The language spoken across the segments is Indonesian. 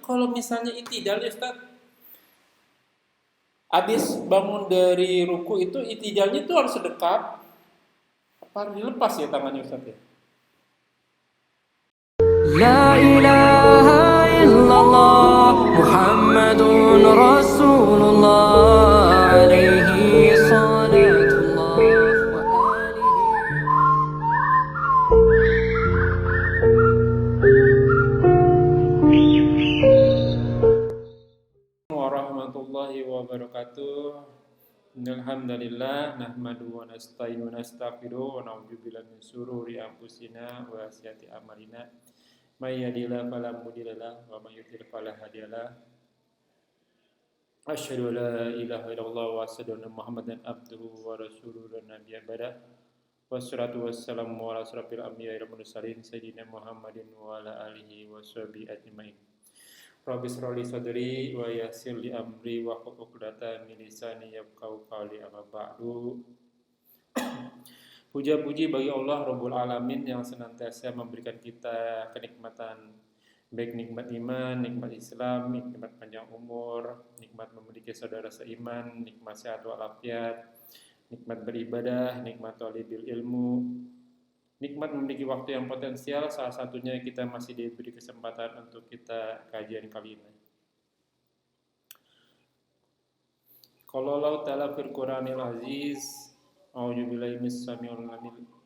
kalau misalnya itidal ya Ustaz, habis bangun dari ruku itu itidalnya itu harus sedekap, apa harus dilepas ya tangannya Ustaz ya? La ilaha illallah Muhammadun Rasulullah alaihi salatullah wa Warahmatullahi wabarakatuh. Alhamdulillah nahmadu wa nasta'inu wa nastaghfiruh wa na'udzubillahi min syururi anfusina wa sayyiati a'malina. May yahdihillahu fala mudhillalah wa may yudhlil fala hadiyalah. Asyhadu an la ilaha illallah wa asyhadu anna Muhammadan abduhu wa rasuluhu la nabiyya ba'dah. Wassalatu wassalamu ala asyrafil anbiya'i wal mursalin sayyidina Muhammadin wa ala alihi wa sahbihi ajmain. Rabbi shrah li sadri wa yassir li amri wa hlul 'uqdatam min lisani yafqahu qawli amma ba'du. Puja-puji bagi Allah Rabbul Alamin yang senantiasa memberikan kita kenikmatan, baik nikmat iman, nikmat Islam, nikmat panjang umur, nikmat memiliki saudara seiman, nikmat sehat walafiat, nikmat beribadah, nikmat talibil ilmu, nikmat memiliki waktu yang potensial. Salah satunya kita masih diberi kesempatan untuk kita kajian kali ini. Qala Allah Ta'ala fil Qur'anil Aziz, a'udzubillahi samiul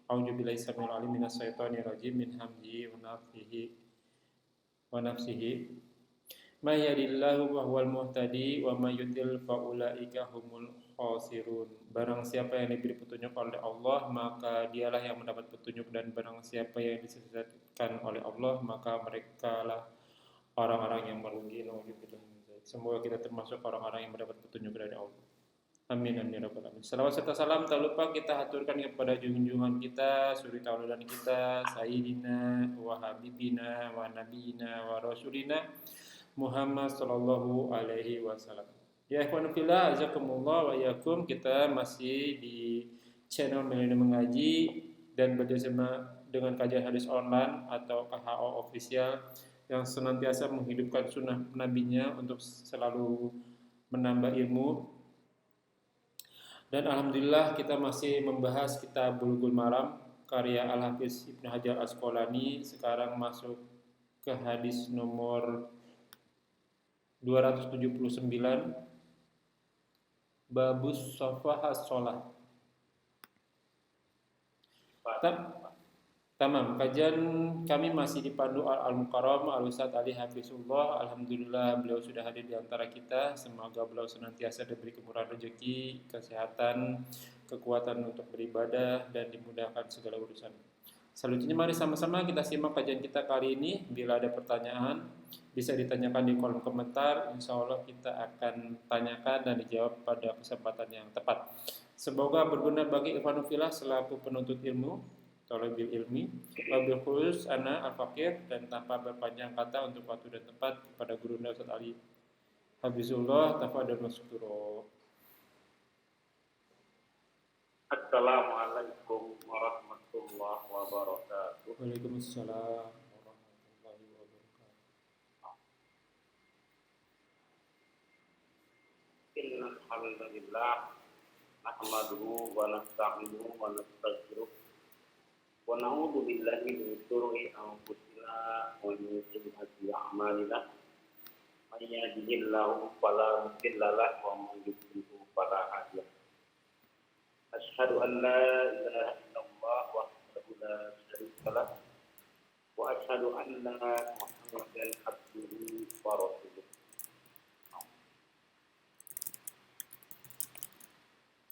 alim minas syaitonir rajim min hamzihi wa nafsihi. May yahdihillahu wa huwal muhtadi wa may yudlil fa ulaika humul khasirun. Barang siapa yang diberi petunjuk oleh Allah, maka dialah yang mendapat petunjuk, dan barang siapa yang disesatkan oleh Allah, maka merekalah orang-orang yang merugi. Semoga kita termasuk orang-orang yang mendapat petunjuk dari Allah. Amin amin ya rabbal alamin. Salawat serta salam tak lupa kita haturkan kepada junjungan kita, suri tauladan kita, sayyidina wa habibina wa nabiyina wa rasulina Muhammad sallallahu alaihi wasallam. Ya ikhwan fillah, azakumullah wa iyyakum. Kita masih di channel Milenium Mengaji dan bersama dengan kajian hadis online atau KHO official yang senantiasa menghidupkan sunnah nabinya untuk selalu menambah ilmu. Dan alhamdulillah kita masih membahas kitab Bulughul Maram karya Al-Hafiz Ibnu Hajar Asqalani. Sekarang masuk ke hadis nomor 279, babus shafahas sholat. Tamam, kajian kami masih dipandu Al-Mukarram Al-Ustadz Ali Hafizullah. Alhamdulillah beliau sudah hadir di antara kita. Semoga beliau senantiasa diberi kemurahan rezeki, kesehatan, kekuatan untuk beribadah, dan dimudahkan segala urusan. Selanjutnya mari sama-sama kita simak kajian kita kali ini. Bila ada pertanyaan bisa ditanyakan di kolom komentar. Insya Allah kita akan tanyakan dan dijawab pada kesempatan yang tepat. Semoga berguna bagi ikhwanul fillah selaku penuntut ilmu, thalabil ilmi, wabil khusus ana al-faqih, dan tanpa berpanjang kata untuk waktu dan tempat kepada guru Ustaz Ali Hafizullah. Tafadhal masykurah. Assalamualaikum warahmatullahi wabarakatuh. Waalaikumsalam warahmatullahi wabarakatuh. Innal hamdalillah nahmaduhu wa nasta'inuhu wa nastaghfiruh wa na'udzu billahi min shururi anfusina wa min sayyiati a'malina. May yahdihillahu fala mudilla lahu wa may yudlil fala hadiya lahu. Asyhadu an la ilaha illallah wahdahu la syarika lahu wa asyhadu anna Muhammadan abduhu wa rasuluh.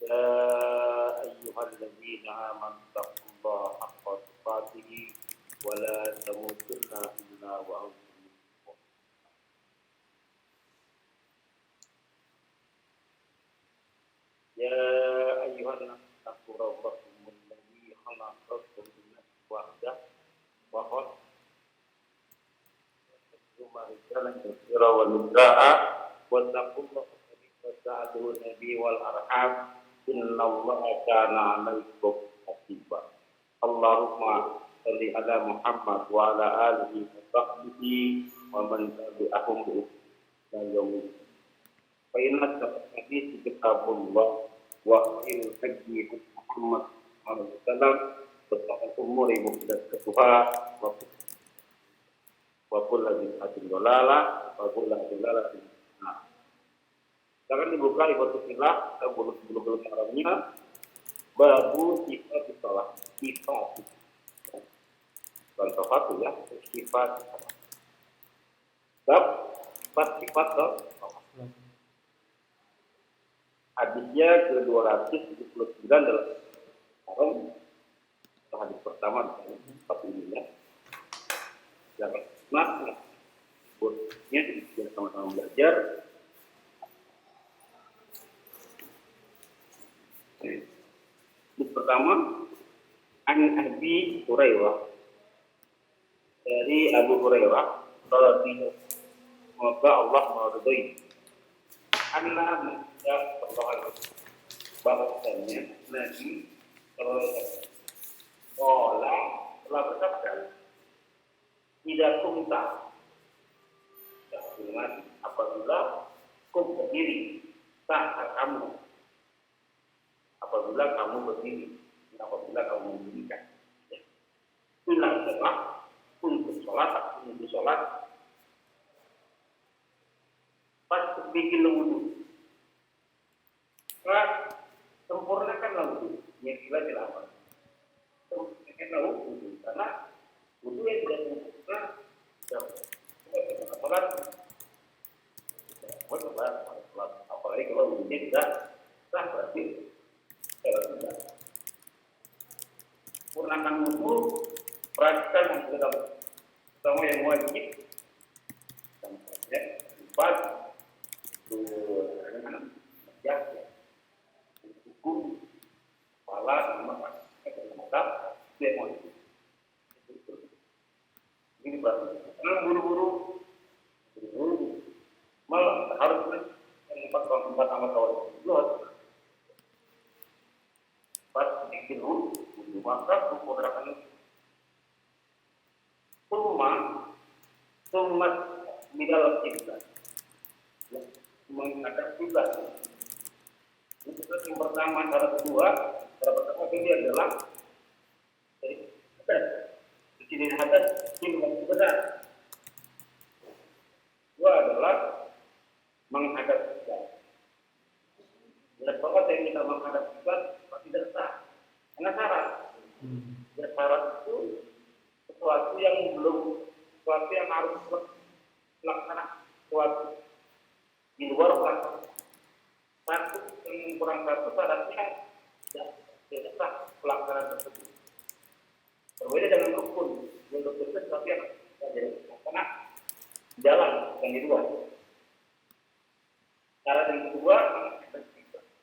Ya ayyuhalladzina amanu taqullaha haqqa tuqatih wa la tamutunna illa wa antum muslimun. Ya ayyuhan nasu taqu rabbakum alladzi khalaqakum min nafsin wahidah wa khalaqa rijalan katsiran wa nisaa wa taqullaha alladzi tasaaluna bihi wal arham innallaha kana 'alaikum hasiba. Allahumma shalli ala Muhammad wa ala alihi wa sahbihi wa man tabi'ahum bi ihsan yaumil fa inna hadis kitabullah wa khairul hadi Muhammad sallallahu alaihi wasallam wa umuri muhdatsatuha wa kullu bid'atin dhalalah wa kullu dhalalatin nah. Sekarang dibuka ibadah kita bulu-bulu Arabnya babu sifat salat sifat sifat ya sifat sifat hadisnya ke 279 dalam Haram hadis pertama sifat ini ya jangan nah buatnya kita sama-sama belajar. Pertama, an Abi Hurairah dari Abu Hurairah radhiyallahu anhu Allah meridai anna ya Allah bahwasanya Nabi telah bersabda tidak kunta dengan apabila kau berdiri tak kamu apabila kamu berdiri, apabila kamu mendirikan, bilang sholat untuk sholat, pas bikin wudhu, sempurnakanlah wudhu, yang kira apa? Sempurnakanlah wudhu, karena wudhu yang tidak sempurna, sholat, apalagi kalau wudhunya tidak sah berarti. Purnakan wudhu, perhatikan yang pertama yang wajib, empat, ya, hukum, kepala, mata, itu yang wajib. Ini berarti, karena buru-buru, malah harus yang empat amat kawan itu harus pas bikin wudhu maka sempurnakan sumat midal kiblat menghadap kiblat itu yang pertama cara kedua ini adalah di sini hadap kiblat benar dua adalah menghadap kiblat jelas banget yang kita menghadap kiblat tidak sah, karena syarat. Syarat itu sesuatu yang harus dilaksanakan, sesuatu di luar pelaksanaan. Satu yang kurang satu syaratnya tidak sah pelaksanaan tersebut. Berbeda dengan rukun, yang rukun itu sesuatu yang jadi karena jalan yang di luar. Syarat yang kedua,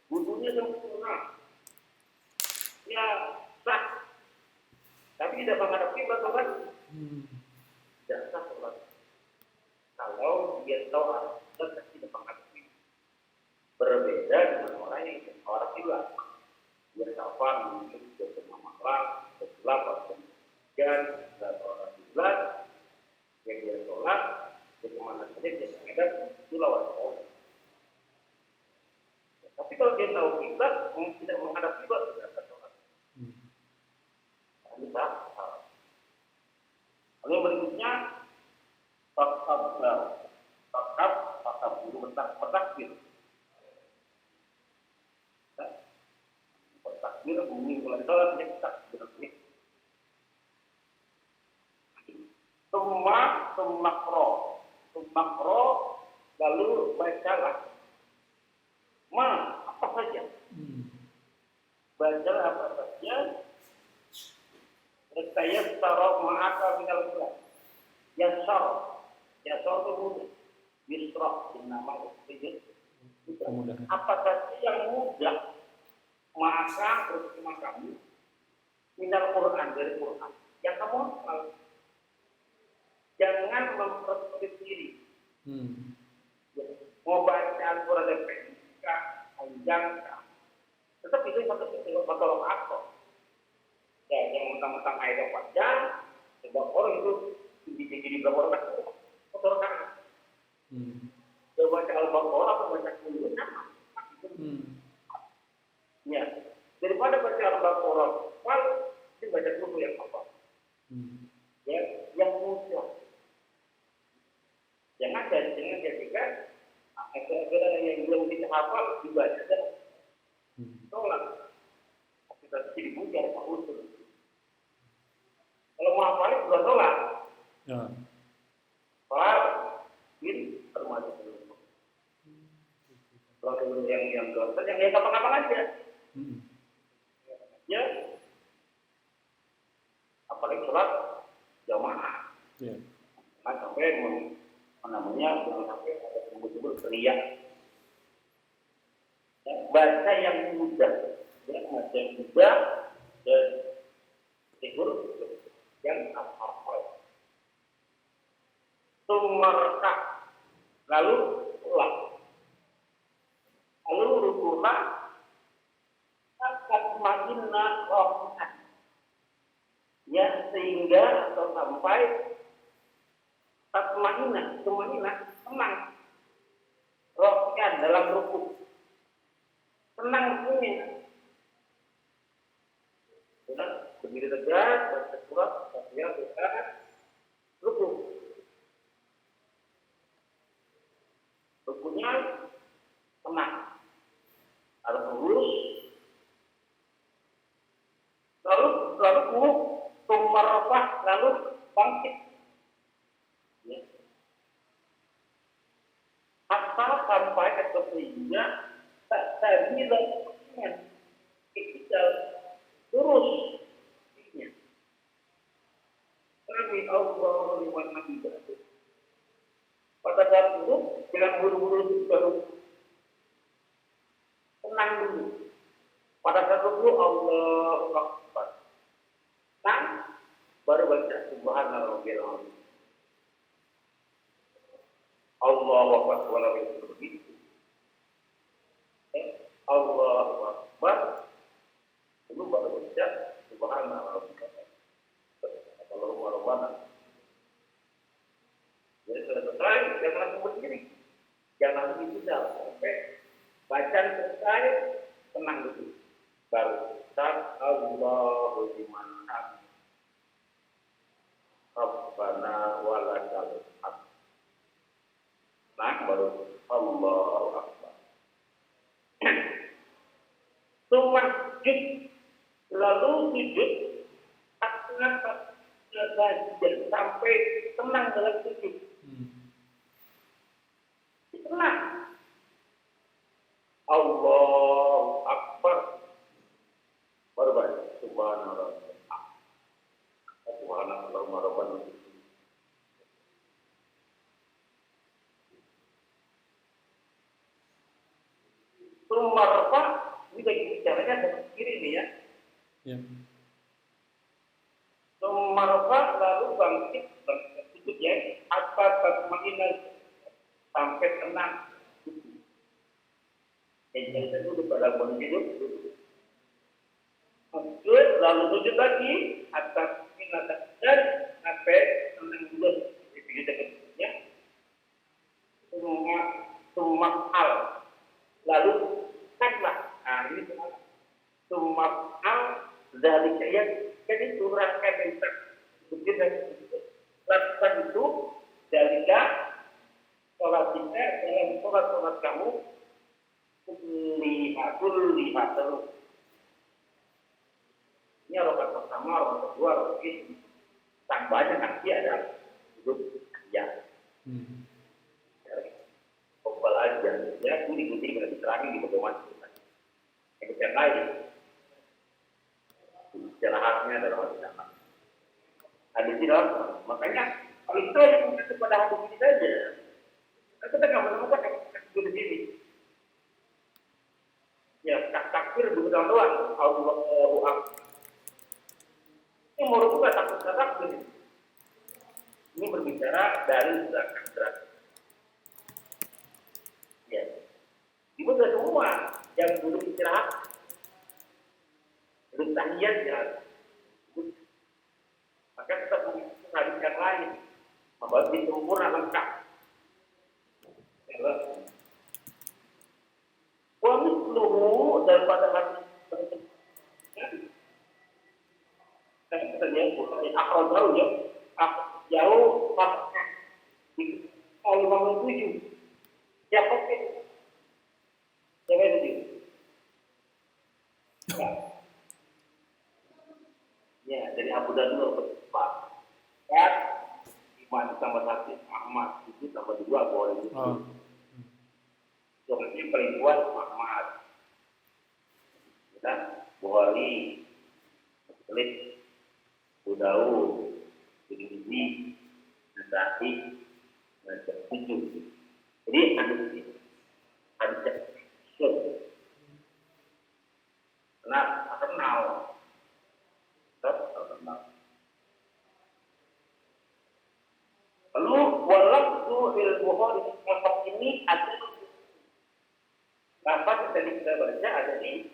wudhunya sempurna. Ya sah, tapi tidak menghadap kiblat kan? Tidak sah sholat. Kalau dia tahu arah kiblat tidak menghadap kiblat. Berbeda dengan orang yang arah kiblat. Dia safar, mungkin dia tengah malam, setelah dan arah kiblat, dia sholat, dia kemana saja dia menghadap itu lawan sholat. Tapi kalau dia tahu kiblat, tidak menghadap kiblat tidak sah. Lalu berikutnya fakab guru bertakbir. Bertakbir bumi mulai sholat dia takbir. Sumakro lalu bacalah. Apa saja? Bacalah apa saja. Saya taruh ma'aka minal quran. Yasar itu mudah. Yusra nama itu. Apa saja yang mudah ma'aka bersama kamu minal Quran dari Quran. Yang kamu hafal. Jangan mempersulit diri. Mau baca Al-Quran dan pendekkan, panjangkan. Tetap itu satu batolong aktor. Ya, yang mentang-mentang ayat yang panjang, sebab orang itu jadi berapa orang Quran. Dia baca Al-Baqarah atau baca Qur'an sama. Ya, daripada baca Al-Baqarah, dia baca buku yang apa? Ya, yang mudah. Jangan jadikan agar-agar yang belum kita hafal dibaca dan tolak. Kita dibuka Pak Usul. Kalau mau hafalin sudah tolak. Ya. Tolak ini termasuk dulu. Kalau yang gampang, yang gampang aja. Ya, apalagi sholat jamaah. Ya. Nah, sampai namanya sampai ada sebut-sebut teriak. Ya, baca yang mudah, ya, baca yang mudah dan figur yang apa? Sumarka, lalu ulang, lalu rukulah, akan makinna rohkan, ya sehingga atau sampai tatmainah, tenang, rohkan dalam ruku, tenang punya, benar, berdiri tegak, baca surat, Fatihah, doa, ruku, rukunya tenang, harus lurus, lalu tumarofah, lalu bangkit. Asal sampai ke sehingga tak tadi dengan kita lurus ini. Kami Allah liman hamidah. Pada saat dulu jangan buru-buru baru tenang dulu. Pada saat dulu Allah Akbar. Tenang baru baca Subhanallahil azim. Allahu Akbar wala begitu. Allahu Akbar itu baru baca Subhanallah. Allahumma rabbana. Jadi sudah selesai, jangan langsung berdiri. Jangan langsung tidak sampai bacaan selesai, tenang dulu. Baru tak Allahu liman hamidah. Rabbana walakal hamd. Nah, baru Allahu Akbar. Sujud, lalu sujud, sampai tenang dalam sujud. Tenang. Allahu Akbar. Baru baca Subhanallah. Subhanallah rabbana. Sumarfa, ini bagi bicaranya ada kiri nih ya. Ya. Sumarfa lalu bangkit sujud ya. Apa tatmainah sampai tenang. Yang dulu pada hidup. Sujud lalu sujud lagi atas minat dan sampai tenang dulu. Itu ya. Semua hal. Lalu kanlah, ini sumapal dari ayat jadi surahkan yang begitu lakukan itu dalika sholat kita dalam sholat kamu lihat terus. Ini rokat pertama, rokat kedua, rokat ini tambahnya nanti ada hidup ya. Aja, ya, itu diikuti dengan diterangin di bagaimana yang lain. Istirahatnya adalah istirahat. Hadis ini makanya kalau itu yang mengacu pada hadis ini saja, kita nggak menemukan yang di sini. Ya, takbir begitu doang. Allahu Akbar. Ini menurut juga takbir. Ini berbicara dari zakat. Ya, itu sudah semua yang dulu istirahat, belum tahiyat ya. Maka kita memiliki hadis yang lain, membagi sempurna lengkap. bangun 7. Siapa sih? Siapa itu? Ya, dari Abu Dhabi Pak. Ya, Iman tambah 1, Ahmad itu tambah 2 boleh gitu. Oh. Yang paling kuat Ahmad. Ya, Bukhari, Muslim, Abu Daud, Tirmidzi, Nasa'i, dan Tirmidzi. Jadi ada karena kenal. Lalu walafzu fil Bukhari lafaz ini ada lafaz yang tadi kita baca ada di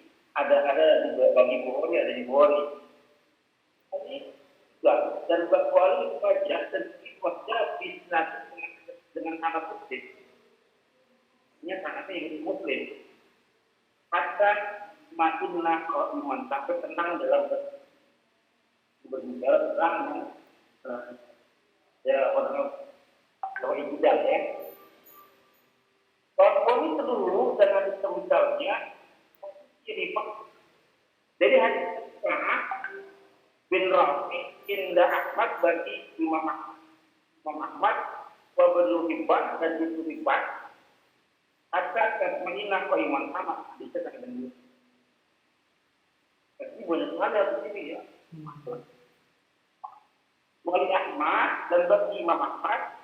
bagi Bukhari, ada di Bukhari. Ini dan Bukhari baca dan baca bisnad dengan sanad Muslim. Ini sanadnya yang Muslim. Kata makinlah iman sampai tenang dalam berbicara tentang ya orang kalau ibadah ya. Kalau ini seluruh dengan misalnya ini Pak. Jadi hadis bin Rafi indah Ahmad bagi Imam Ahmad wa Ibnu Hibban dan Ibnu Hibban akan mengingat iman sama dikatakan dengan tapi banyak sekali di sini ya. Wali Ahmad dan bagi Imam Ahmad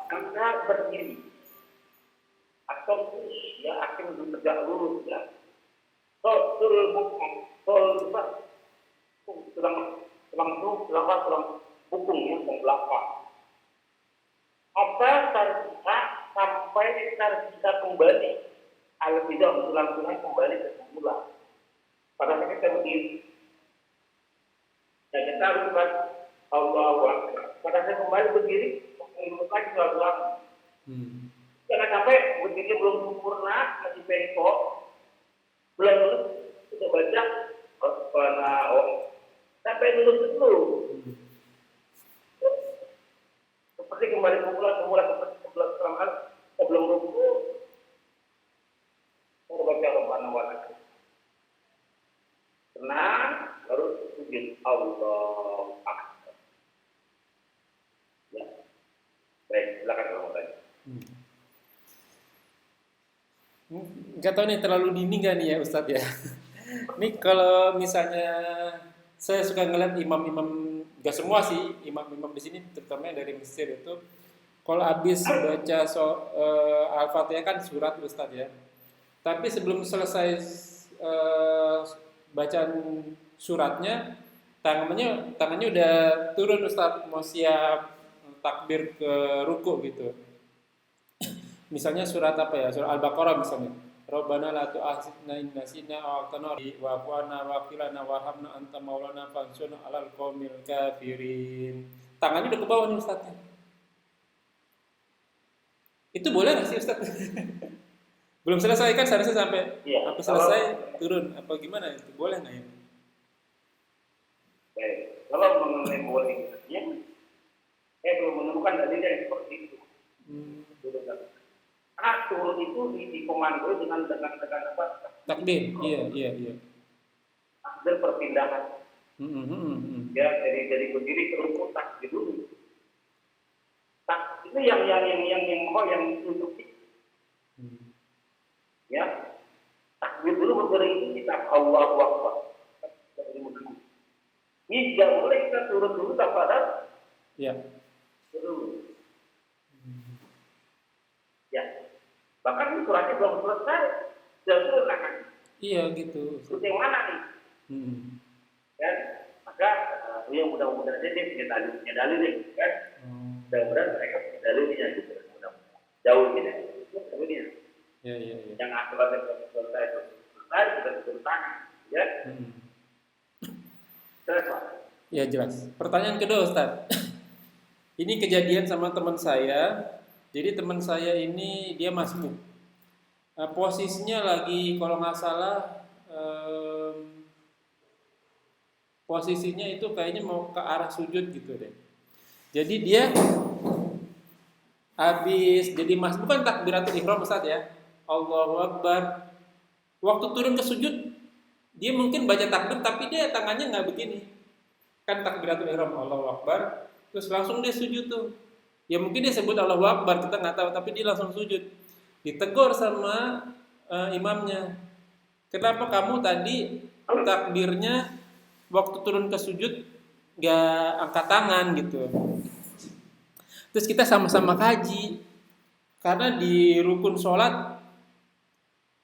karena berdiri atau ya akan tegak lurus ya. Sotul bukum, tulang bukum ya, belakang. Apa tarjika sampai tarjika kembali, al-bidah tulang-tulang kembali ke semula. Pada saat kita berdiri, dan kita lakukan Allahu Akbar. Pada saat kembali berdiri, mengumpulkan doa-doa. Jangan sampai berdiri belum sempurna, masih bengkok, belum sudah baca sampai lulus dulu. Seperti kembali semula seperti sebelum ruku, baca Rabbana wa lakal. Tenang, baru sujud Allah Akbar. Ya, baik, silakan kamu tanya. Nggak tahu nih terlalu dini nggak nih ya Ustadz ya. Ini kalau misalnya saya suka ngeliat imam-imam, nggak semua sih imam-imam di sini, terutama yang dari Mesir itu, kalau habis baca Al-Fatihah kan surat Ustadz ya. Tapi sebelum selesai bacaan suratnya, tangannya udah turun Ustadz, mau siap takbir ke ruku gitu. Misalnya surat apa ya? Surat Al-Baqarah misalnya. Rabbana la tu'akhidna in nasina aw akhtana wa'fu 'anna waghfir lana warhamna anta maulana fansurna 'alal qaumil kafirin. Tangannya udah ke bawah nih Ustaz. Itu boleh nggak sih Ustaz? Belum selesai kan seharusnya sampai apa selesai turun apa gimana itu? Boleh nggak ya? Baik. Kalau mengenai bolehnya, saya belum menemukan dalil yang seperti itu. Karena turun itu dikomandoi dengan apa? Takbir. Iya. Takbir perpindahan. Ya, dari berdiri ke ruku takbir dulu. Tak itu yang untuk ya. Takbir dulu berdiri kita Allahu Akbar. Ini tidak boleh kita turun dulu tanpa ada. Ya. Turun. Ya. Bahkan suratnya belum selesai, sudah turun kan? Iya gitu. Itu yang mana nih? Ya, maka yang mudah-mudahan dia punya dalil nih, kan? Mudah-mudahan mereka punya dalilnya gitu. Mudah-mudahan jauh ini, dalilnya. Iya. Yang aturan selesai sudah turun tangan, ya? Jelas Pak? Ya jelas. Pertanyaan kedua Ustaz. Ini kejadian sama teman saya. Jadi teman saya ini dia masbuk. Posisinya lagi kalau nggak salah posisinya itu kayaknya mau ke arah sujud gitu deh. Jadi dia Habis jadi mas bukan takbiratul ihram Ustaz ya. Allahu Akbar. Waktu turun ke sujud dia mungkin baca takbir tapi dia tangannya nggak begini. Kan takbiratul ihram Allahu Akbar. Terus langsung dia sujud tuh. Ya mungkin dia sebut Allahu Akbar kita nggak tahu tapi dia langsung sujud. Ditegur sama imamnya. Kenapa kamu tadi takbirnya waktu turun ke sujud nggak angkat tangan gitu? Terus kita sama-sama kaji karena di rukun sholat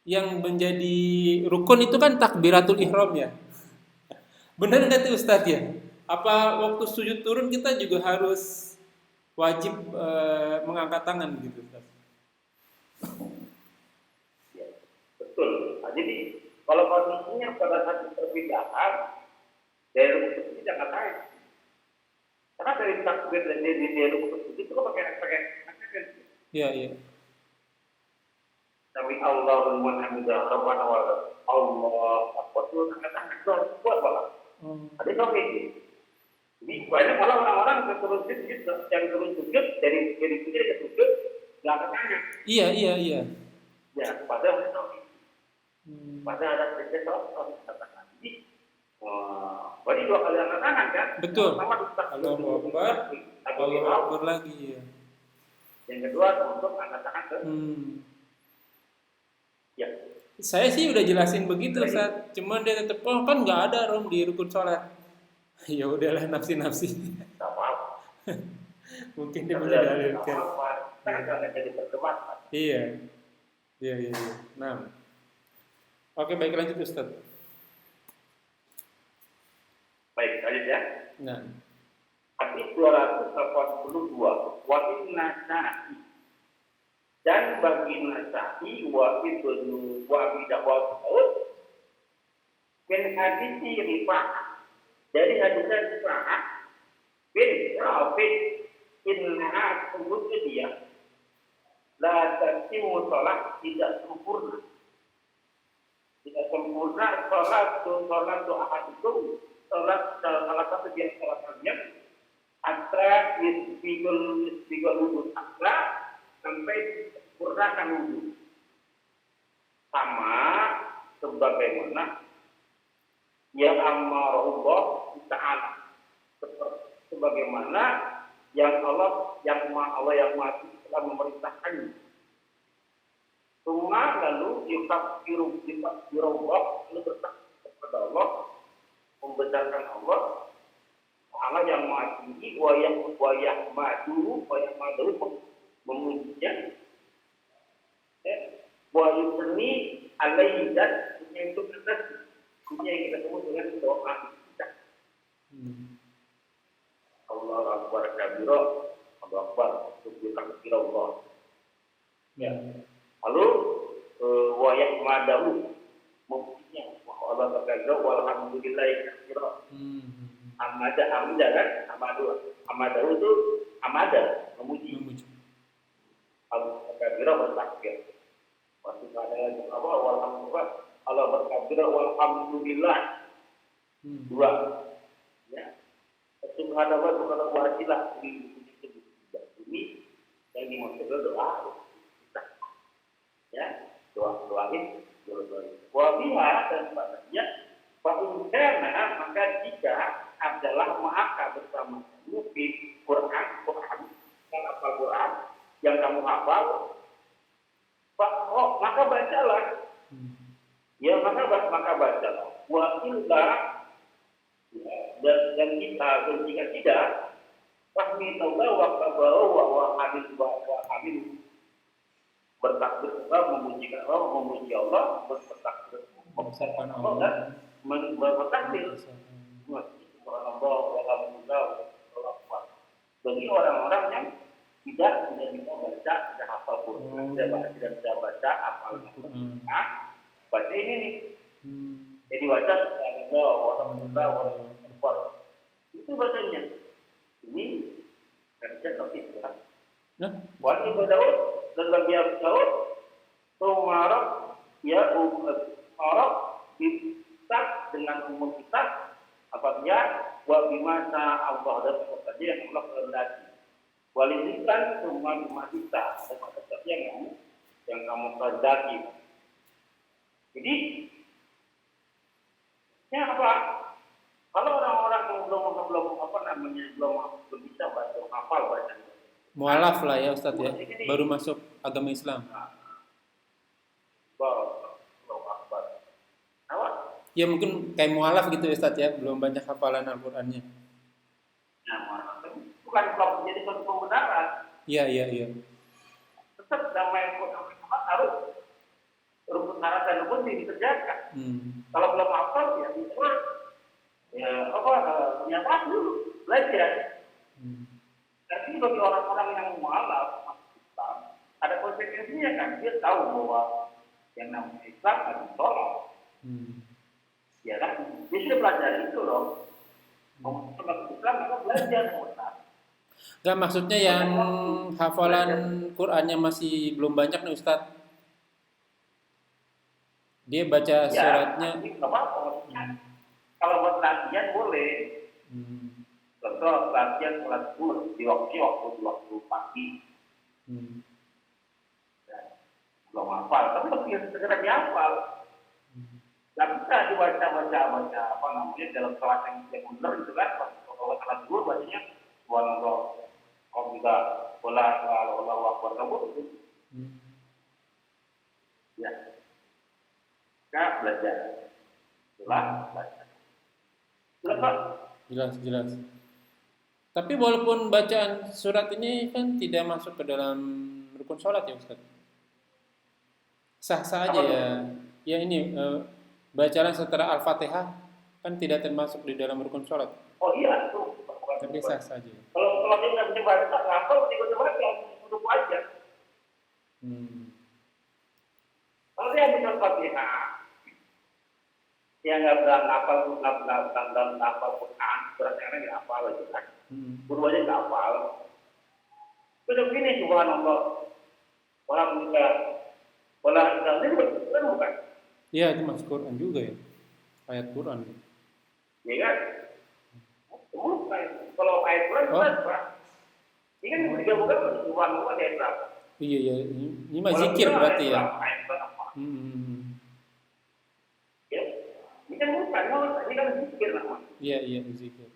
yang menjadi rukun itu kan takbiratul ihram ya. Benar nggak tuh Ustadz ya? Apa waktu sujud turun kita juga harus wajib mengangkat tangan gitu Ustadz? Ya, betul. Nah, jadi kalau kondisinya pada saat perpindahan dari rukun tersebut jangan naik. Karena dari takbir dan dari rukun tersebut itu kan pakai. Iya iya. Sami Allahu liman hamidah rabbana wa Allah akbar itu sangat kuat banget. Ada sampai ini. Jadi banyak kalau orang-orang turun sujud yang turun sujud dari sujud ke sujud nggak ketanya. Iya. Ya, padahal itu. Padahal ada cerita soal katakan. Jadi, berarti 2 kali angkat tangan kan? Betul. Pertama Allahu Akbar. Allahu Akbar lagi ya. Yang kedua untuk angkat tangan ke. Ya. Saya sih udah jelasin begitu Ustaz. Cuman dia tetap kan nggak ada rom di rukun sholat. Ya udahlah nafsi. Tidak apa-apa. Mungkin dia mendalilkan. Kan jangan jadi perdebatan. Iya. Nah. Oke, baik lanjut Ustaz. Baik, lanjut ya. Nah. Hadis 282. Wa inna sa'i. Dan bagi Nasa'i wa ibnu wa bidawat min hadisi Rifa'ah dari hadisnya Rifa'ah bin Rafi' innaha sebut dia la tasimu salat tidak sempurna salat ahad itu salat salah satu jenis salat kalian atra isbigul wudhu atra sampai sempurnakan wudhu sama sebagaimana yang amarullah ta'ala sebagaimana yang Allah yang Maha telah memerintahkannya. Semua lalu yukaffiru Allah lalu bertakbir kepada Allah membesarkan Allah Allah yang Maha tinggi wa yahmadu memujinya wa yusni alaihi dan itu kita kita sebut dengan doa kita. Allahu akbar kabira Allahu akbar subhanallah Allah. Ya. Lalu wa yahmadu memujinya wa Allah kabira walhamdulillah kabira. Amada kan amada itu memuji. Al-kabira bertakbir. Waktu ada apa walhamdulillah Allah berkabir walhamdulillah. Dua. Ya. Subhanallah wajilah ini yang dimaksud doa. Ya, doain. Wa biha dan padanya bahwa maka jika adalah maka bersama mufid Quran dan Al-Quran yang kamu hafal maka bacalah ya maka bacalah wa illa dan kita jika tidak fahmi tauba wa qabahu wa hamid bertakbir memuji Allah bertakbir Membesarkan Allah. bertakbir subhanallah walhamdulillah bagi orang-orang yang tidak bisa baca, tidak hafal Quran, tidak bisa baca Al-Quran. Baca ini nih. Jadi baca alhamdulillah itu bacanya. Ini kerja tauhid ya. Wa Daud dan Nabi Daud Tumarab ya Arab kitab dengan umum kitab apabila wa bimasa Allah dan saja yang Allah kehendaki. Walizikan rumah kita kepada siapa yang kamu kehendaki. Jadi, ya apa? Kalau orang-orang yang belum bisa baca hafal baca. Mualaf lah ya Ustadz ya, baru masuk agama Islam. Apa? Ya mungkin kayak mualaf gitu ya Ustadz ya, belum banyak hafalan Al-Qur'annya. Nah, bukan kalau menjadi suatu pembenaran. Iya. Tetap damai harus rukun syarat dan rukun dikerjakan. Kalau belum hafal ya bisa ternyata dulu belajar. Tapi bagi orang-orang yang mualaf Islam, ada konsekuensinya kan, dia tahu bahwa yang namanya Islam harus sholat. Ya kan, dia sudah belajar itu loh. Mau masuk Islam maka belajar Ustaz. Enggak, maksudnya yang hafalan Qur'annya masih belum banyak nih Ustadz. Dia baca suratnya. Ya, apa-apa. Kalau buat latihan boleh. Contoh latihan sholat zuhur di waktu pagi. Belum hafal, tapi lebih segera dihafal. Gak bisa dibaca apa namanya dalam kelas yang benar itu kan. Kalau sholat zuhur bacanya subhanallah, kalau tidak Allahu akbar itu. Ya, kita belajar. Belajar. Jelas. Tapi walaupun bacaan surat ini kan tidak masuk ke dalam rukun sholat ya Ustaz. Sah-sah aja ya. Ya ini bacaan setelah Al-Fatihah kan tidak termasuk di dalam rukun sholat. Oh iya, itu. Tapi sah-sah aja. Kalau dia nggak bisa baca, ngapal tiba-tiba baca, duduk aja. Kalau dia bisa Al-Fatihah, dia nggak bilang ngapal Quran, surat yang lain nggak hafal itu kan. Keduanya nggak hafal. Sudah begini subhanallah, alhamdulillah, ini bukan? Iya, itu masuk Quran juga ya, ayat Quran. Ya kan? Bukan. Kalau ayat Quran itu berapa? Ini kan digabungkan subhanallah ayat berapa? Iya, ini mah zikir berarti ya. Ayat berapa? Ya, ini kan bukan, ini kan zikir namanya. Iya, zikir.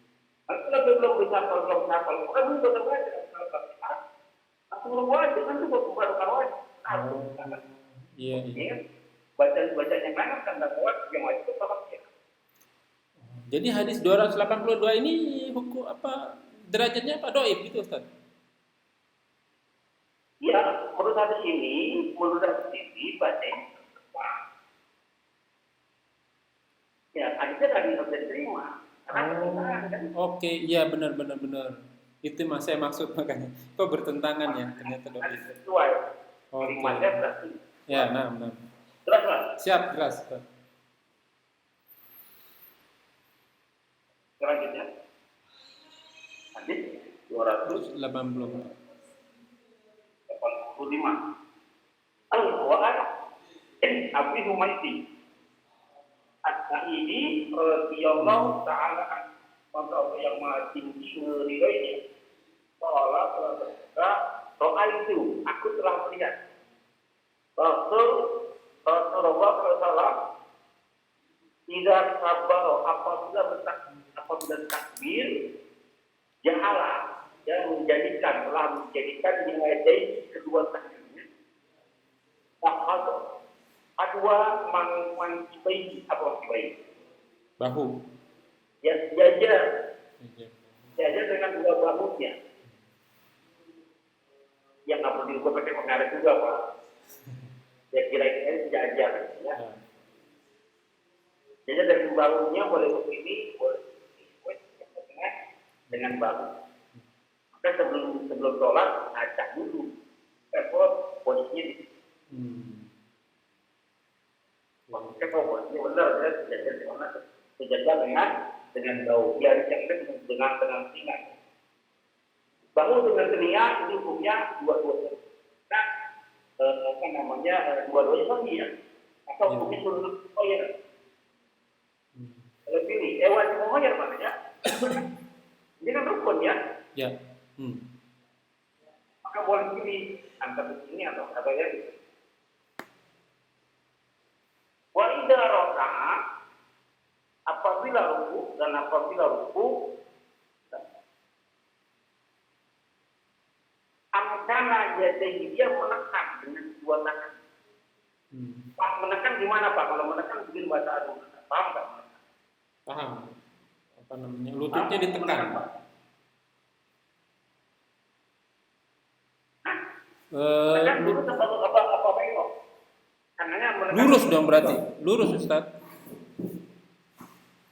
Kalau belum bisa hafal, bukan belum bisa baca. Aku belum wajib, kan itu bukan wajib. Iya. Bacaan yang lain kan tidak wajib, yang wajib itu salat ya. Jadi hadis 282 ini hukum apa derajatnya apa dhaif gitu Ustaz? Iya, menurut hadis ini baca ini tepat. Ya, hadisnya tadi bisa diterima. Oke, iya benar. Itu mas saya maksud makanya. Kok bertentangan ya ternyata dhaif. Sesuai. Oke. Ya, benar. Jelas, Pak? Siap, jelas. Selanjutnya. Hadis 285. Al-Qur'an Abi Humaiti As-Sa'idi radhiyallahu ta'ala anhu yang maha tinggi ridhonya. Qala itu aku telah melihat Rasulullah SAW tidak sabar apabila takbir jahala yang telah menjadikan mengadai kedua tangannya adwa mankibai Bahu. ya jajar dengan dua bahunya yang nggak perlu diukur pakai pengaruh juga Pak. Ya kira-kira jajar ya. Jajar dari bahunya boleh begini, boleh begini, dengan bahu. Maka sebelum sholat acak dulu, posisinya di situ. Maksudnya kalau posisinya benar ya jajar di mana? Sejajar dengan bahu. Biar yang itu dengan singa. Bahu dengan telinga ini hukumnya dua-duanya. Nah, dua-duanya sahih ya. Atau hukumnya sudut ya. Kalau pilih, wajib muhayar maknanya. Ini kan rukun ya. Ya. boleh pilih antara begini atau ya gitu. Wa idza raka'a, apabila ruku dan apabila ruku amkana yadayhi, dia menekan dengan dua tangan. Pak, menekan gimana Pak? Kalau menekan begini bahasa Arab. Paham nggak? Paham. Apa namanya? Lututnya ditekan. Menekan dulu apa bengkok? Tangannya menekan. Lurus dong berarti. Lurus Ustaz.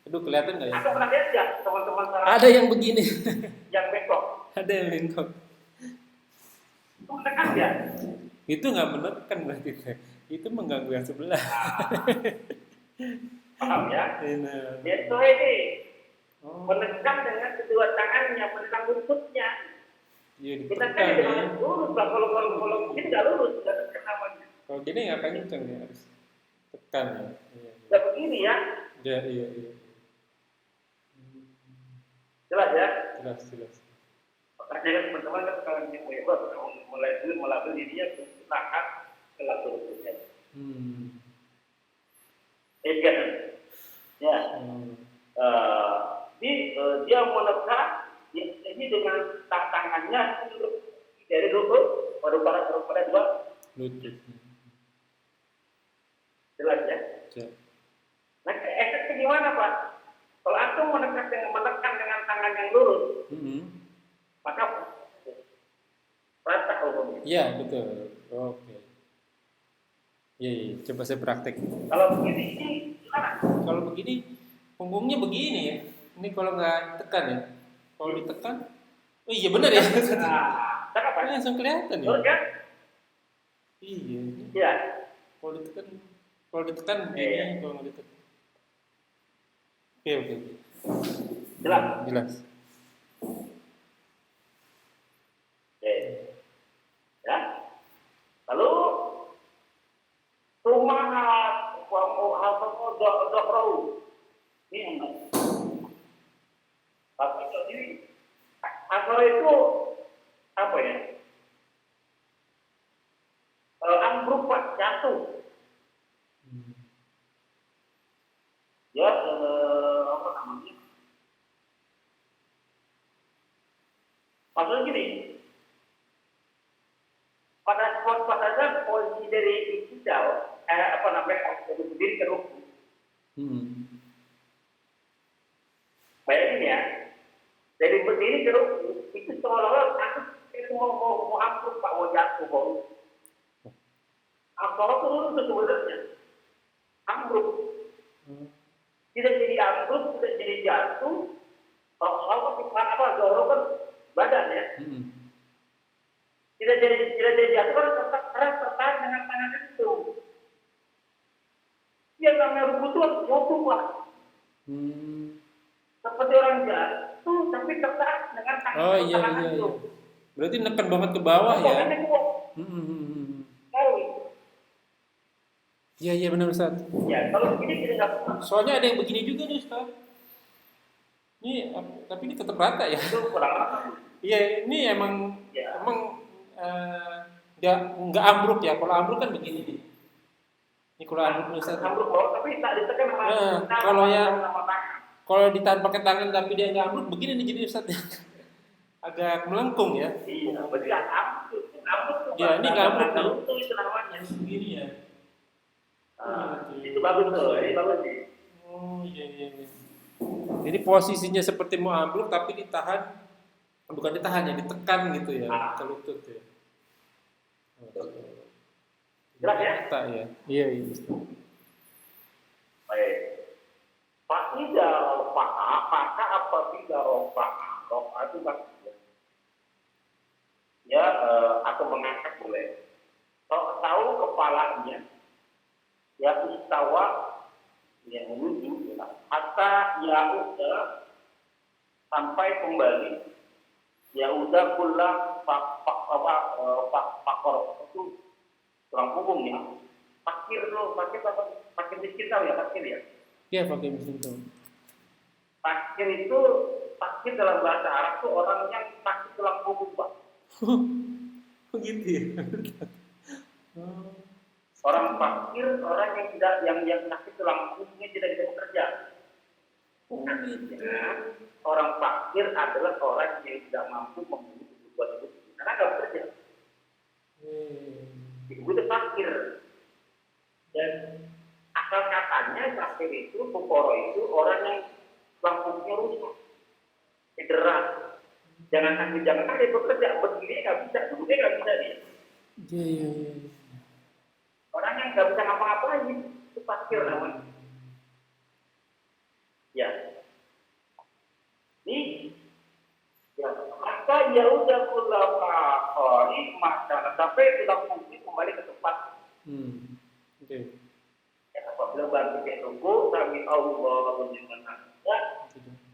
Aduh, kelihatan nggak ya? Atau pernah lihat ya teman-teman salah Ada yang begini. yang bengkok? Ada yang bengkok. Itu menekan ya? Itu nggak menekan berarti. Itu mengganggu yang sebelah. Paham ya? Nah. Itu ini Oh, menekan dengan kedua tangannya, menekan lututnya. iya Kita ditekan kan ya. jangan lurus lah, kalau begini nggak lurus, nggak tekan namanya. Kalau gini nggak kenceng ya, harus tekan ya. Iya, Nggak begini ya, iya, iya, iya. jelas ya. Jelas, jelas. Makanya kan teman-teman kan sekarang yang mulai dirinya bertahan kelas lurusnya. Kan? Ya. Dia menekan ini dengan tangannya dari lutut pada dua Lutut. jelas ya. Ya. Nah, efeknya gimana Pak? Kalau antum menekan dengan tangan yang lurus, maka rata hukumnya. Iya, betul. Oke. Iya, iya, coba saya praktek. Kalau begini ini gimana? Kalau begini, punggungnya begini ya. Ini kalau nggak tekan ya. Kalau ditekan, oh iya benar ya. Nah, apa? Langsung kelihatan ya. Lurus kan? Iya. Iya. Kalau ditekan begini, kalau nggak ditekan. Oke. Jelas. Jelas. Oke. Ya. Lalu tumahat wa muhafaqah dhahrahu. Ini enggak. Tapi jadi asal itu apa ya? Ambruk Pak, jatuh. Ya, apa namanya? Maksudnya gini, pada saat posisi dari iktidal, apa namanya, berdiri ke ruku. Bayangin ya, dari berdiri ke ruku, itu seolah-olah aku itu mau ambruk Pak, mau jatuh baru. Ambruk itu lurus sebenarnya, ambruk. Tidak jadi ambruk, tidak jadi jatuh. Kalau apa, Zohro kan badan ya. Tidak jadi jatuh, kan tetap keras tertahan dengan tangan itu. Dia namanya ruku itu harus jatuh Pak. Seperti orang jatuh, tapi tertahan dengan tangan Oh iya. itu. Berarti neken banget ke bawah ya. Iya benar Ustaz. Ya, kalau begini tidak nggak. Soalnya ada yang begini juga nih Ustaz. Ini tapi ini tetap rata ya. Itu kurang rata. Iya, ini emang nggak ambruk ya. Kalau ambruk kan begini nih. Ini kalau ambruk Ustaz. Ambruk bawah, tapi tak ditekan sama kalau ditahan pakai tangan tapi dia nggak ambruk begini nih jadi Ustaz. Agak melengkung ya. Iya, berarti ambruk. Ya, ini nggak ambruk nih. Itu namanya. Begini ya. Itu bagus tuh, ini bagus sih. Oh iya. Jadi posisinya seperti mau ambruk tapi ditahan, bukan ditahan ya, ditekan gitu ya, ke lutut ya. Jelas ya? Rata ya. Iya. Baik. Faida rofa'a, maka apabila rofa'a itu maksudnya ya atau mengangkat boleh. Tahu kepalanya ya istawa yang menuju hatta yauda sampai kembali yauda pula pakor itu tulang punggung ya fakir miskin tahu ya fakir ya. Iya pakai mesin tuh. Fakir itu fakir dalam bahasa Arab itu orang yang sakit tulang punggung Pak. Oh gitu ya. Oh. Orang fakir, orang yang tidak yang sakit tulang pusingnya tidak bisa bekerja. Oh gitu. Artinya, orang fakir adalah orang yang tidak mampu memenuhi kebutuhan hidup karena nggak bekerja. Ibu itu fakir. Dan asal katanya fakir itu, fukoro itu orang yang tulang pusingnya rusak, cedera. Jangan dia bekerja, berdiri nggak bisa, duduknya nggak bisa dia. Iya. Orang yang nggak bisa ngapa-ngapain itu fakir namanya. Ya, ini ya maka ya udah ulama kori maka sampai tulang pusing kembali ke tempat. Oke. Ya, apabila bangkit ke ruku, kami Allah menjadikan ya,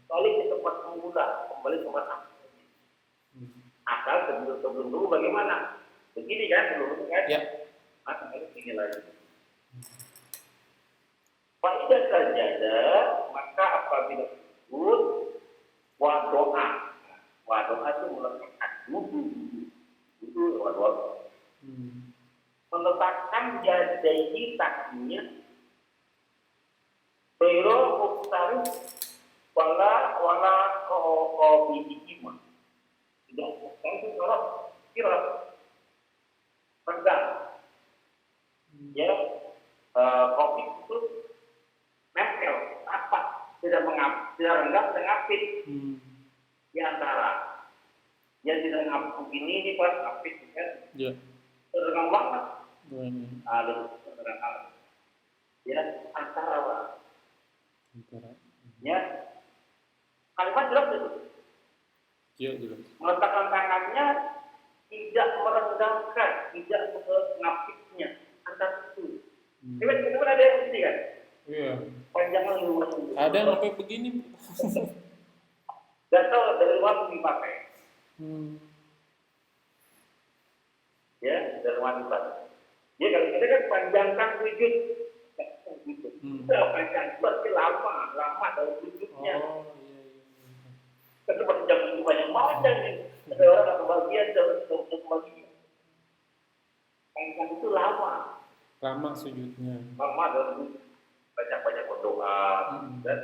balik ke tempat semula, kembali ke tempat asli. Asal sebelum dulu bagaimana? Begini kan dulu kan? Ya. Maka harus begini lagi. Faidah saja, maka apabila disebut wadoa itu meletakkan itu wadoa. Meletakkan jadaihi kakinya Bero Uktari wala Bidikima. Tidak, saya itu orang kira pegang. Ya, kopi itu nempel, rapat, tidak renggang, tidak ngapit. Di antara yang tidak ngapit ini pas ngapit kan? Ya. Renggang banget. Ada renggang. Ya, antara. Ya, kalimat jelas itu. Iya jelas. Meletakkan tangannya tidak merenggangkan, tidak mengapitnya antara itu. Kita ada yang begini kan? Iya. Panjangnya luas. Ada yang sampai begini. Gak tahu dari mana dipakai. Ya, dari mana dipakai. Ya kalau kita kan panjangkan sujud. Gitu. Panjang berarti lama dalam sujudnya. Oh iya. Tapi panjang itu banyak panjang nih. Ada orang yang kebagian dalam kebagian. Panjang itu lama. Lama sujudnya. Lama dalam banyak berdoa. Dan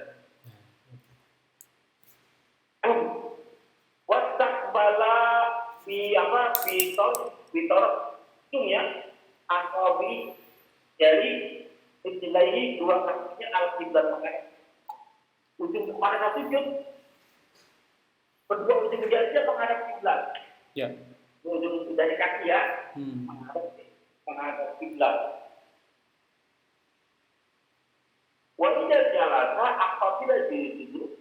wastakbala bitor ya asabi dari istilahnya dua kakinya al-qiblat menghadap ujung kepala sujud kedua ujung jarinya menghadap kiblat. Ya. Ujung dari kaki ya menghadap kiblat. Wa idza jalasa apabila duduk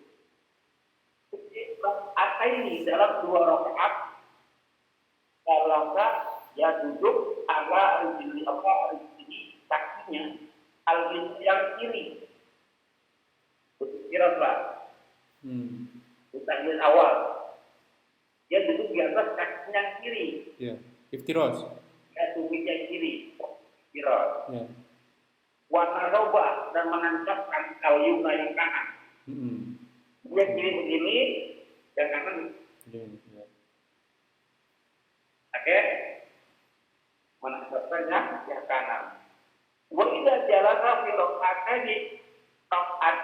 ini dalam dua rakaat kalau ya duduk ala rijli kakinya yang kiri kira-kira tahiyat awal dia duduk di atas kakinya yang kiri ya iftiros ya duduk yang kiri kira ya warna roba dan menancapkan al-yumna yang kanan dia kiri begini yang kanan begini ya. Oke menancapkannya yang kanan. Wa idza jalasa fi rakaatani rakaat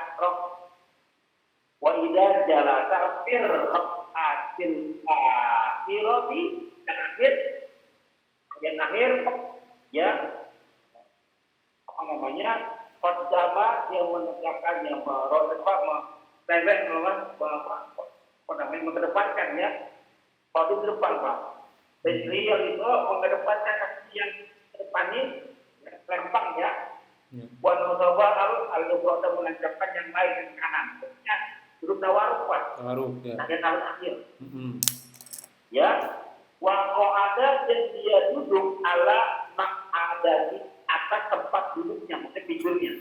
wa idza jalasa fi rakaatil akhirati yang akhir ya apa namanya qadama yang menegakkan yang mengedepankan ya waktu di depan Pak. Beliau itu mengedepankan kaki yang depan ini lempang ya. Wan musabah al-lubrata menancapkan yang lain ke kanan. Maksudnya duduk tawaruk Pak. Tawaruk ya. Akhir. Ya. Wa qa'ada dan dia duduk ala ada di atas tempat duduknya, maksudnya pinggulnya.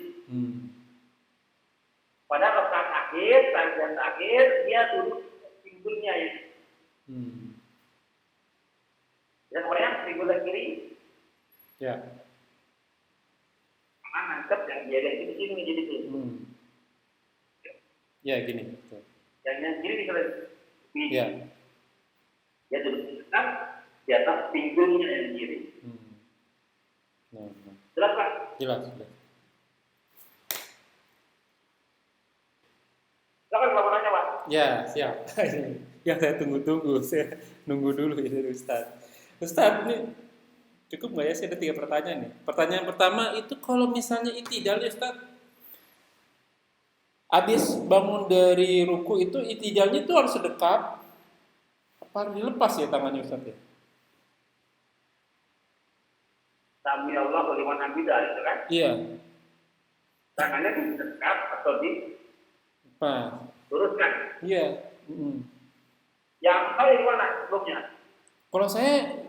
Pada rakaat akhir, tahiyat akhir dia duduk pinggulnya ya. Dan kemudian pinggul kiri. Ya. Mana nangkep yang dia yang kiri sini jadi itu. Ya gini. Betul. Yang kiri bisa lebih. Ya. Ya duduk di depan, di atas pinggulnya yang kiri. Nah. Jelas Pak? Jelas. Silakan kalau mau nanya Pak. Ya, siap. Yang saya tunggu-tunggu, saya nunggu dulu ya dari Ustaz. Ustaz, ini cukup nggak ya? Saya ada 3 pertanyaan nih. Pertanyaan pertama itu kalau misalnya itidal ya Ustaz, habis bangun dari ruku itu itidalnya itu harus sedekap, apa harus dilepas ya tangannya Ustaz ya? Sami Allah beriman hamidah itu kan? Iya. Tangannya disekat atau Pas. diluruskan. Iya. Yang tahu di mana sebelumnya? Kalau saya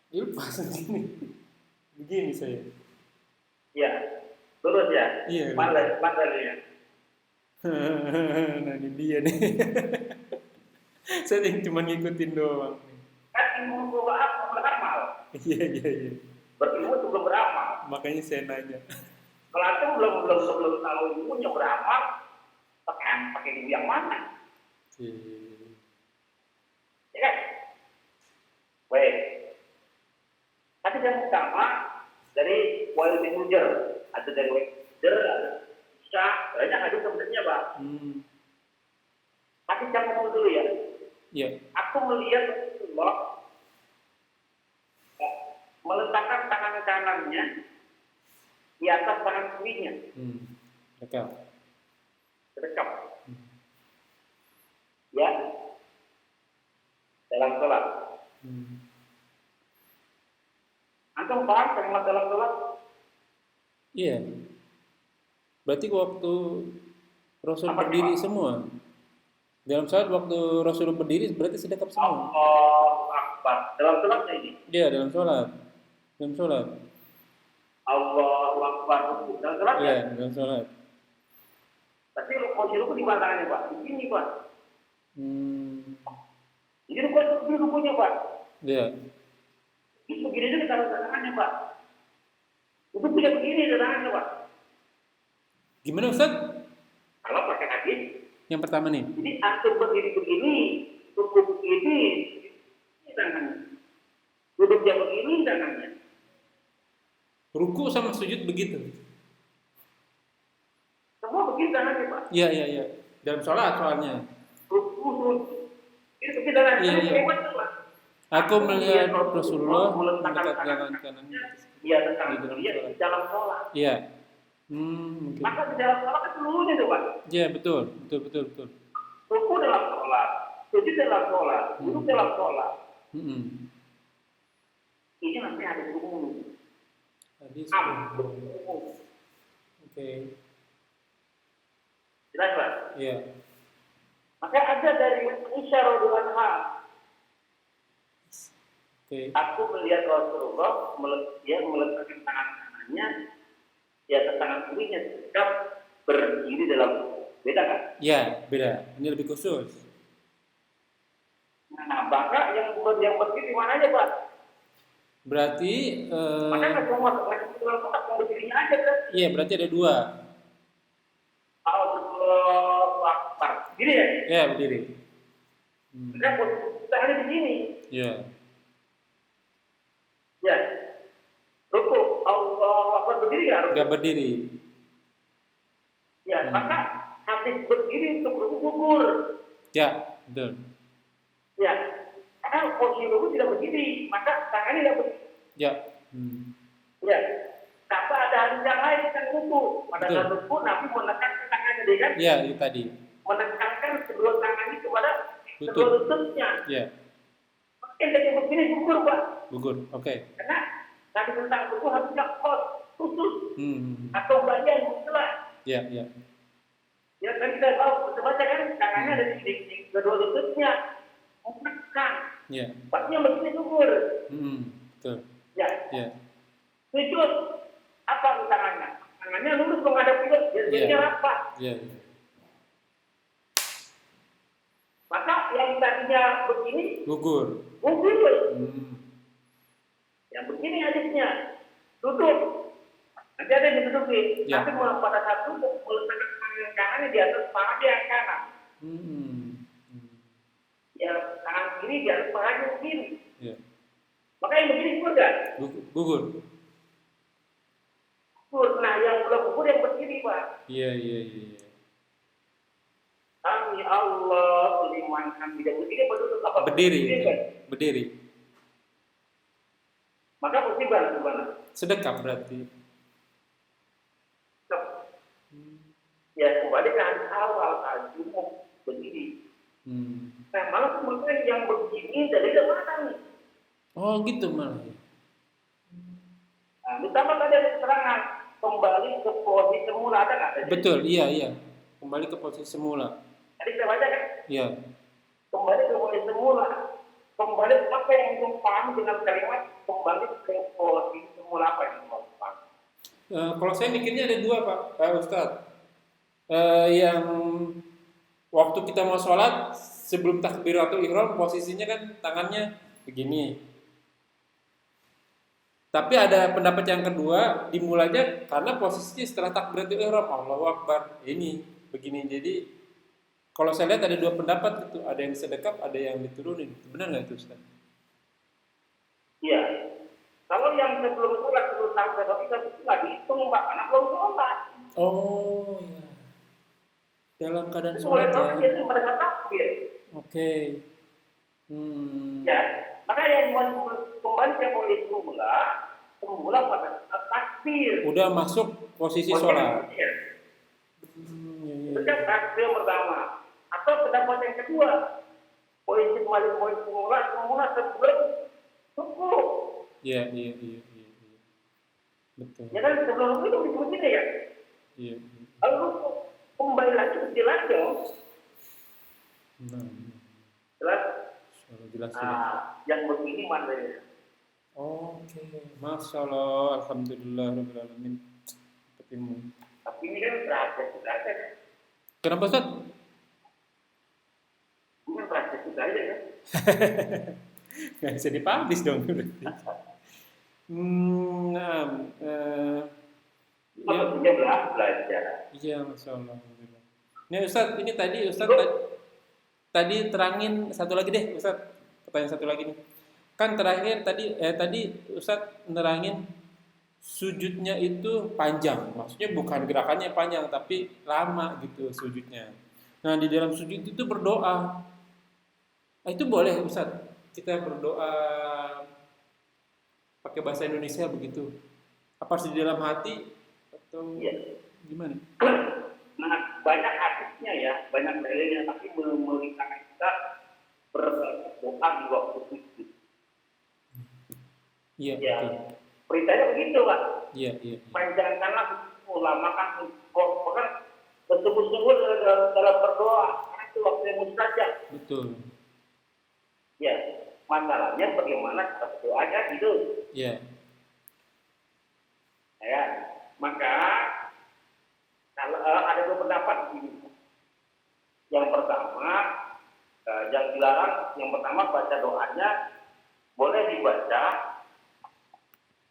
dilepas begini saya. Iya, lurus ya. Iya. Pandangannya. Nah ini dia nih. Saya cuma ngikutin doang. Kan ilmu beramal. Iya. Berilmu itu belum beramal. Makanya saya nanya. Kalau itu belum tahu ilmunya beramal, pakai ilmu yang mana? Ya kan? Baik. Tapi yang pertama dari Wa'il bin Hujr, ada dari Wa'il bin Hujr, ada Isya, banyak ada sebenarnya Pak. Tapi saya ngomong dulu ya. Iya. Aku melihat Rasulullah meletakkan tangan kanannya di atas tangan kirinya. Dekat. Ya. Dalam sholat. Antum paham kalimat dalam sholat? Iya. Berarti waktu Rasul berdiri semua. Dalam sholat waktu Rasul berdiri berarti sedekap semua. Allahu Akbar. Dalam sholatnya ini. Iya, dalam sholat. Allahu Akbar. Dalam sholat Iya, ya? dalam sholat. Tapi posisi ruku di mana tangannya Pak? Di sini Pak. Ini rukunya Pak. Iya. Itu begini aja taruh tangannya Pak. Itu punya begini tangannya Pak. Gimana Ustaz? Kalau pakai hadis. Yang pertama nih. Jadi antum berdiri begini, ruku begini, ini tangannya. Duduknya begini tangannya. Ruku sama sujud begitu. Semua begini tangannya Pak. Iya. Dalam sholat soalnya. Ruku sujud. Ini begini tangannya. Iya. Pak. Aku melihat Rasulullah meletakkan tangan kanan Iya, tentang di dia di dalam sholat. Iya. Mungkin. Maka di dalam sholat kan seluruhnya tuh Pak. Iya, betul. Ruku dalam sholat, sujud dalam sholat, duduk dalam sholat. Ini nanti ada umum. Hadis. Umum. Oke. Jelas Pak? Iya. Maka ada dari Isya radhiyallahu anha. Oke. Aku melihat Rasulullah meletakkan tangan kanannya di atas tangan kirinya tetap berdiri dalam beda kan? Iya, beda. Ini lebih khusus. Nah, maka yang berdiri mana aja Pak? Berarti Maka nggak semua dalam sholat yang berdirinya aja kan? iya, berarti ada 2. Allahu Akbar. Gini ya? Iya, berdiri. Kita tangannya di sini. Iya. Ya. Ruku Allahu Akbar berdiri nggak? Enggak berdiri. Ya, maka habis berdiri untuk ruku gugur. Ya, betul. Ya. Karena posisi ruku tidak berdiri, maka tangannya tidak berdiri. Ya. Ya. Tanpa ada hadis yang lain yang ruku. Pada saat ruku Nabi menekankan tangannya dia kan? Iya, itu tadi. Menekankan kedua tangannya kepada kedua Lutut. lututnya. Iya. Maka yang begini gugur Pak. Gugur. Oke. Karena Nabi tentang ruku harusnya khusus atau bagian mutlak. Iya. Ya kan kita tahu baca kan tangannya ada di kedua lututnya menekan. Iya. Pasnya begini gugur. Betul. Ya. Iya. Sujud apa tangannya? Tangannya lurus menghadap kiblat, jadinya rapat. Iya. Maka yang tadinya begini Gugur. gugur. Yang begini hadisnya duduk. Nanti ada yang dudukin. Ya. Nanti pada saat duduk meletakkan tangan kanannya di atas paha yang kanan. Ya tangan kiri di atas paha yang kiri. Iya. Maka yang begini gugur kan? Gugur. Gugur. Nah, yang belum gugur yang berdiri, Pak. Iya. Sami Allah liman hamidah. Berdiri berduduk apa? Berdiri. Kan? Berdiri. Maka musibah gimana? Sedekap berarti. Ya kembali ke hadis awal al-jumuh berdiri. Nah, malah kemudian yang begini dari mana nih? Oh gitu malah. Nah, ditambah tadi ada keterangan kembali ke posisi semula ada nggak? Betul, iya. Kembali ke posisi semula. Tadi kita baca kan? Iya. Kembali ke posisi semula. Kembali apa yang paham dengan kalimat kembali ke posisi semula apa yang paham? Kalau saya mikirnya ada dua Pak, Ustadz. Yang waktu kita mau sholat sebelum takbiratul ihram posisinya kan tangannya begini. Tapi ada pendapat yang kedua dimulainya karena posisinya setelah takbiratul ihram Allahu Akbar ini begini. Jadi kalau saya lihat ada dua pendapat itu, ada yang sedekap, ada yang diturunin. Benar nggak itu Ustaz? Iya. Kalau yang sebelum sholat sebelum takbiratul ihram itu nggak dihitung Pak, karena belum sholat. Oh iya. Dalam keadaan Mulai sholat ya. itu mereka takbir. Oke. Ya, maka yang kembali ke posisi semula pada saat takbir. Udah masuk posisi sholat. Itu kan takbir pertama. Atau pendapat yang kedua, posisi semula sebelum subuh. Iya. Betul. Ya kan sebelum itu disebut ini ya. Iya. Lalu kembali lagi jelas dong. Jelas. Jelas. Yang begini mana? Oke. Masya Allah. Alhamdulillah Rabbil Alamin. Tapi ini kan rahasia. Kenapa Ustaz? Bukan rahasia sudah aja kan? Nggak bisa dipublish dong. Belajar. Iya, Masya Allah. Ini Ustaz, ini tadi Ustaz tadi terangin satu lagi deh, Ustaz. Pertanyaan satu lagi nih. Kan terakhir tadi Ustaz nerangin sujudnya itu panjang. Maksudnya bukan gerakannya panjang, tapi lama gitu sujudnya. Nah, di dalam sujud itu berdoa. Nah, itu boleh Ustaz. Kita berdoa pakai bahasa Indonesia begitu. Apa harus di dalam hati atau gimana? Nah, banyak hadisnya ya, banyak dalilnya, tapi memerintahkan kita berdoa di waktu sujud. Iya. Ya, Betul. perintahnya begitu Pak. Iya. Panjangkanlah ulamakan bahkan bersungguh-sungguh dalam berdoa, karena itu waktu yang mustajab. Betul. Ya, masalahnya bagaimana kita berdoanya gitu. Iya. Ya, maka kalau ada dua pendapat ini. Yang pertama, yang dilarang, yang pertama baca doanya boleh dibaca,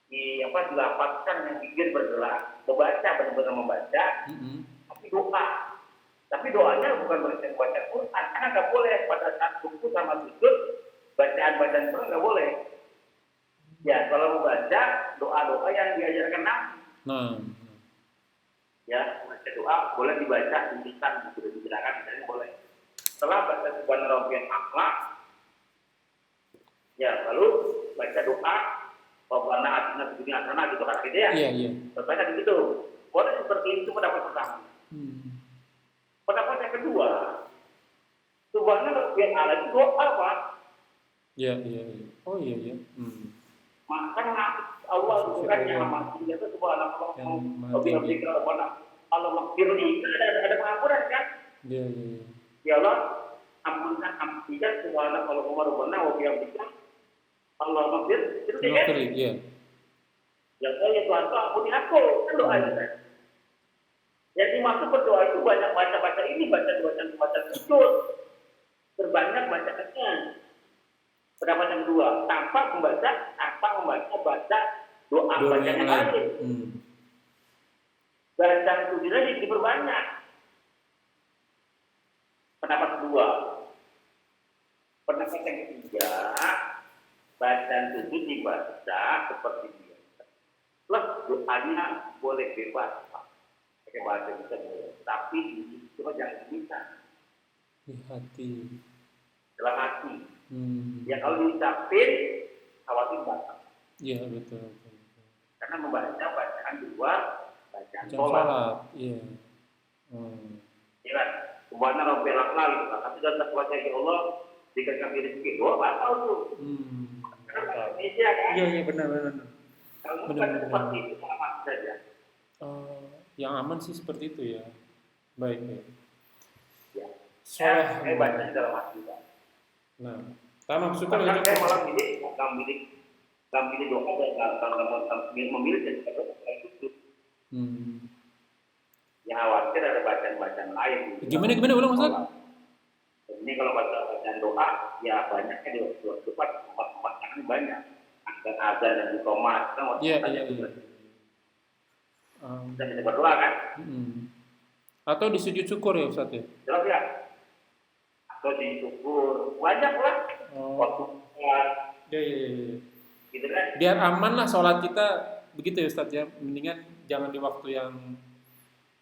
dilapatkan yang bibir bergerak, membaca benar-benar membaca, tapi doa. Tapi doanya bukan berarti baca Quran, karena nggak boleh pada saat ruku sama sujud bacaan Quran nggak boleh. Ya, kalau membaca doa-doa yang diajarkan Nabi. Nah. Ya, baca doa boleh dibaca, tulisan, sudah dijelaskan, misalnya boleh. Setelah baca subhana rabbiyal a'la, ya lalu baca doa, Rabbana atina fid dunya hasanah gitu kan gitu ya. Iya. Baca gitu. Boleh seperti itu pendapat pertama. Pendapat yang kedua, subhana rabbiyal a'la itu doa Pak. Iya. Oh iya. Maka Allah bukan yang mati itu subhanallah Allah maghfirli. Ada pengampunan kan? Iya. Ya Allah, ampunkan ampunkan subhanallah kalau rabbana wa bihamdika Allah maghfir. Itu kan? Iya. Ya saya Tuhan ampuni aku, kan doa itu kan. Yang dimaksud berdoa itu banyak baca ini, baca sujud. Terbanyak bacaannya. Pendapat yang kedua, tanpa membaca doa bacaan yang lain. Bacaan sujudnya diperbanyak. Pendapat kedua. Pendapat yang ketiga, bacaan itu dibaca seperti biasa. Plus doanya boleh bebas, Pak. Pakai bahasa kita boleh. Tapi itu jangan bisa Di hati. dalam hati. Hmm. Ya kalau diucapin, khawatir batal. Iya betul. Karena membaca bacaan di luar bacaan Jam sholat. sholat. Iya. Hmm. Ya kan? Subhana rabbiyal a'la gitu. Tapi dalam takwa ya Allah, jika kami rezeki doa batal tuh. Hmm. Karena bahasa Indonesia kan. Iya benar. Kalau bukan Benar. seperti itu sama saja. Yang aman sih seperti itu ya. Baik. Ya. Sholat. Saya baca dalam hati Pak. Nah, tamam syukur Bahkan saya itu. malah pilih doa dan kalau memilih jadi doa itu yang khawatir ada bacaan-bacaan lain. Gimana ulang Ustaz? Ini kalau bacaan doa ya banyaknya di tempat ini banyak. Dan azan dan iqamah kan waktu Iya. kita bisa berdoa kan? Atau di sujud syukur ya Ustaz ya? Jelas ya? Atau di syukur banyak lah. Waktu Iya. gitu kan? Biar aman lah sholat kita begitu ya Ustaz ya. Mendingan jangan di waktu yang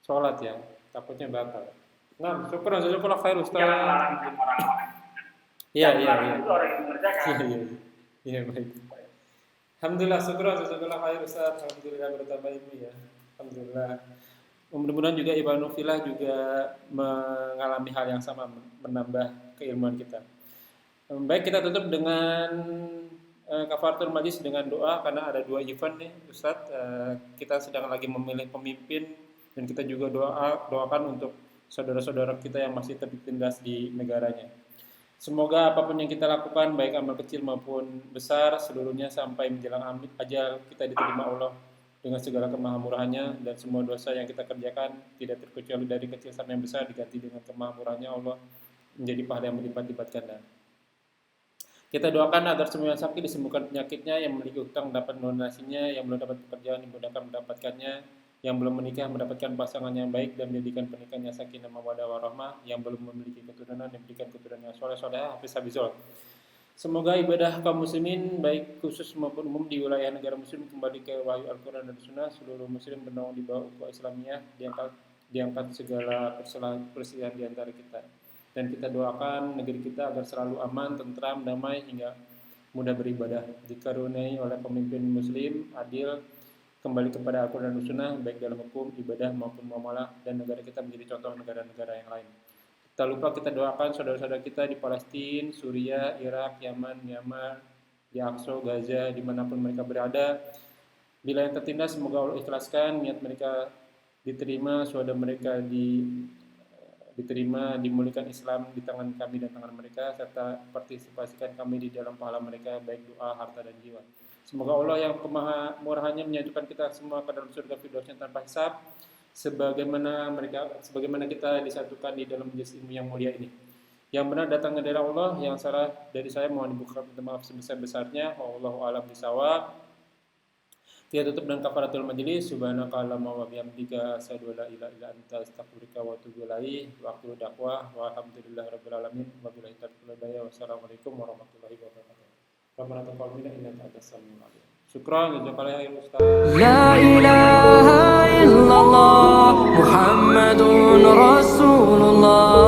sholat ya. Takutnya batal. Nah, syukur khair Ustaz. Jangan melarang orang-orang. Iya. Itu orang yang mengerjakan. Iya baik. Alhamdulillah syukur khair Ustaz. Alhamdulillah bertambah ilmu ya. Alhamdulillah. Mudah-mudahan juga Ibnu Filah juga mengalami hal yang sama, menambah keilmuan kita. Baik, kita tutup dengan kafaratul majlis dengan doa karena ada 2 event nih Ustaz. Kita sedang lagi memilih pemimpin dan kita juga doakan untuk saudara-saudara kita yang masih tertindas di negaranya. Semoga apapun yang kita lakukan baik amal kecil maupun besar seluruhnya sampai menjelang ajal kita diterima Allah dengan segala kemahamurahannya dan semua dosa yang kita kerjakan tidak terkecuali dari kecil sampai yang besar diganti dengan kemahamurahannya Allah menjadi pahala yang berlipat-lipat ganda. Kita doakan agar semua yang sakit disembuhkan penyakitnya, yang memiliki utang dapat melunasinya, yang belum dapat pekerjaan dimudahkan mendapatkannya, yang belum menikah mendapatkan pasangan yang baik dan menjadikan pernikahannya sakinah mawaddah warahmah, yang belum memiliki keturunan diberikan keturunan yang soleh-soleh, hafiz-hafizah. Semoga ibadah kaum muslimin baik khusus maupun umum di wilayah negara muslim kembali ke wahyu Al-Quran dan Sunnah. Seluruh muslim bernaung di bawah ukhuwah Islamiyah, diangkat segala perselisihan di antara kita. Dan kita doakan negeri kita agar selalu aman, tentram, damai hingga mudah beribadah. Dikaruniai oleh pemimpin muslim adil, kembali kepada Al-Quran dan Sunnah baik dalam hukum, ibadah maupun muamalah, dan negara kita menjadi contoh negara-negara yang lain. Tak lupa kita doakan saudara-saudara kita di Palestina, Suriah, Irak, Yaman, Myanmar, di Aqsa, Gaza, dimanapun mereka berada. Bila yang tertindas semoga Allah ikhlaskan, niat mereka diterima, saudara mereka diterima, dimulihkan Islam di tangan kami dan tangan mereka, serta partisipasikan kami di dalam pahala mereka baik doa, harta dan jiwa. Semoga Allah yang kemahamurahannya menyatukan kita semua ke dalam surga firdausnya tanpa hisab, sebagaimana kita disatukan di dalam majelis ilmu yang mulia ini. Yang benar datang dari Allah, yang salah dari saya mohon dibuka pintu maaf sebesar-besarnya. Wallahu a'lam bishawab. Kita tutup dengan kafaratul majlis. Subhanakallahumma wa bihamdika asyhadu an la ilaha illa anta astaghfiruka wa atubu ilaik. Wa akhiru da'wah walhamdulillahirabbil alamin. Wabillahi taufiq wal hidayah. Wassalamualaikum warahmatullahi wabarakatuh. Rabbana taqabbal minna innaka antas samiul alim. Syukran jazakallahu khairan Ustaz. لا إله إلا الله محمد رسول الله